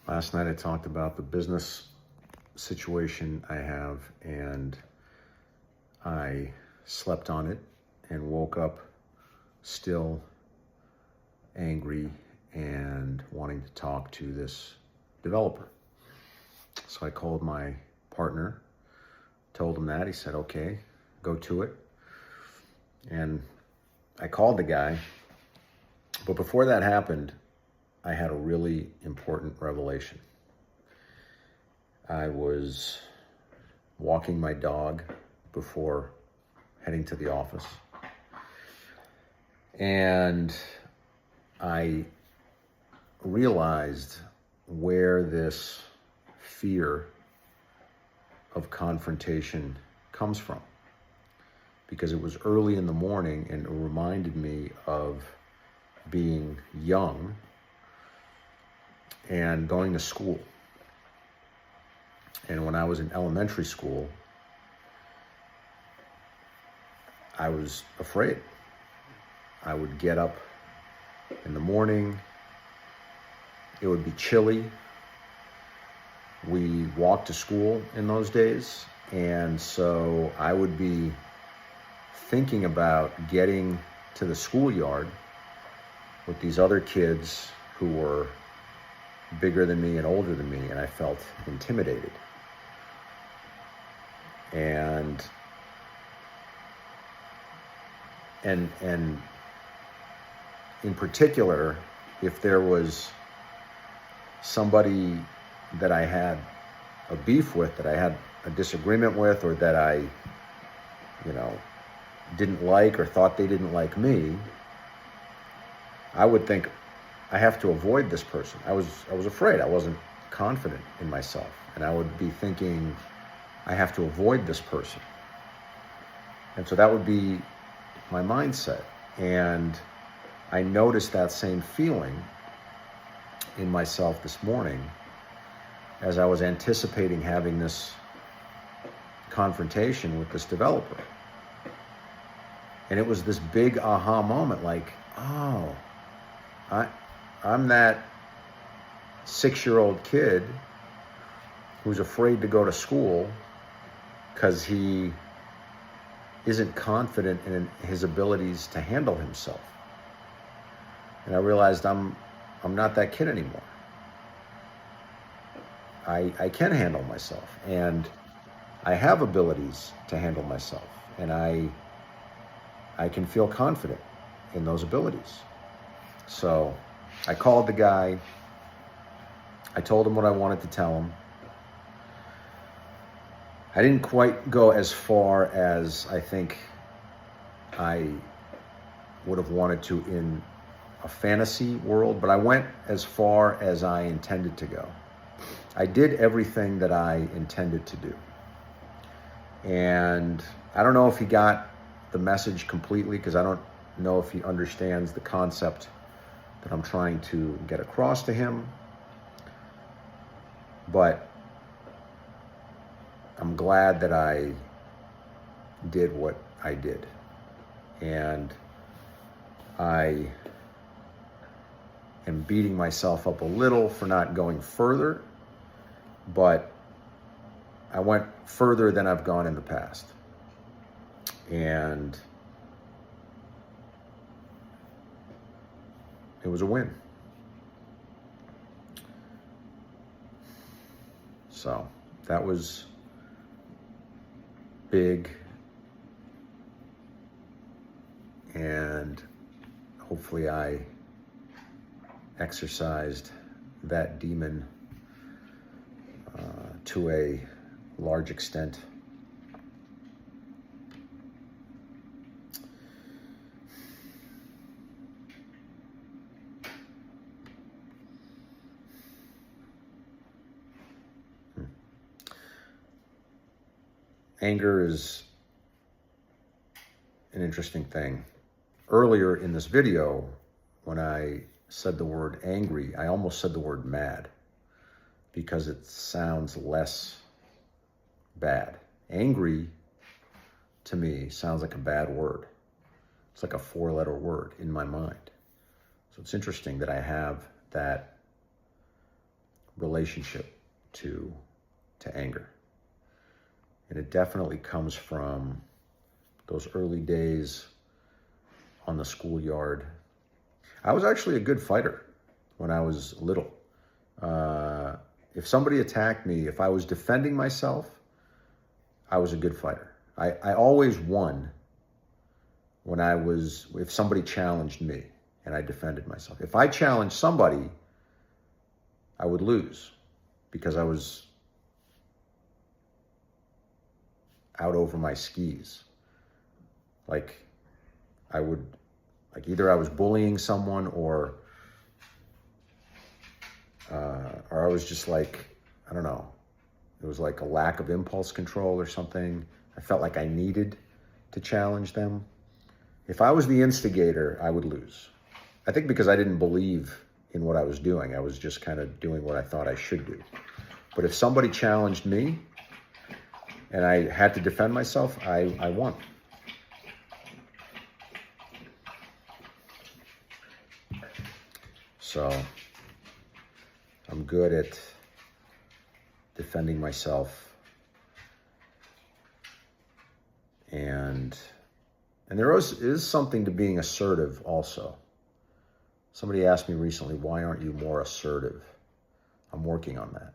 Last night I talked about the business situation I have, and I slept on it and woke up still angry and wanting to talk to this developer. So I called my partner, told him that. He said, okay, go to it. And I called the guy. But before that happened, I had a really important revelation. I was walking my dog before heading to the office, and I realized where this fear of confrontation comes from, because it was early in the morning and it reminded me of being young and going to school. And when I was in elementary school, I was afraid. I would get up in the morning. It would be chilly. We walked to school in those days. And so I would be thinking about getting to the schoolyard with these other kids who were bigger than me and older than me, and I felt intimidated. And in particular, if there was somebody that I had a beef with, that I had a disagreement with, or that I, didn't like or thought they didn't like me, I would think, I have to avoid this person. I was afraid. I wasn't confident in myself. And I would be thinking, I have to avoid this person. And so that would be my mindset. And I noticed that same feeling in myself this morning as I was anticipating having this confrontation with this developer. And it was this big aha moment, like, oh, I'm that 6-year-old kid who's afraid to go to school because he isn't confident in his abilities to handle himself. And I realized I'm not that kid anymore. I can handle myself, and I have abilities to handle myself, and I can feel confident in those abilities. So I called the guy. I told him what I wanted to tell him. I didn't quite go as far as I think I would have wanted to in a fantasy world, but I went as far as I intended to go. I did everything that I intended to do. And I don't know if he got the message completely, because I don't know if he understands the concept that I'm trying to get across to him. But I'm glad that I did what I did. And I am beating myself up a little for not going further, but I went further than I've gone in the past. And it was a win. So that was big, and hopefully I exercised that demon to a large extent. Anger is an interesting thing. Earlier in this video, when I said the word angry, I almost said the word mad, because it sounds less bad. Angry, to me, sounds like a bad word. It's like a 4-letter word in my mind. So it's interesting that I have that relationship to anger. And it definitely comes from those early days on the schoolyard. I was actually a good fighter when I was little. If somebody attacked me, if I was defending myself, I was a good fighter. I always won if somebody challenged me and I defended myself. If I challenged somebody, I would lose because I was out over my skis. Either I was bullying someone or I was just I don't know. It was like a lack of impulse control or something. I felt like I needed to challenge them. If I was the instigator, I would lose. I think because I didn't believe in what I was doing. I was just kind of doing what I thought I should do. But if somebody challenged me and I had to defend myself, I won. So I'm good at defending myself. And there is something to being assertive also. Somebody asked me recently, why aren't you more assertive? I'm working on that.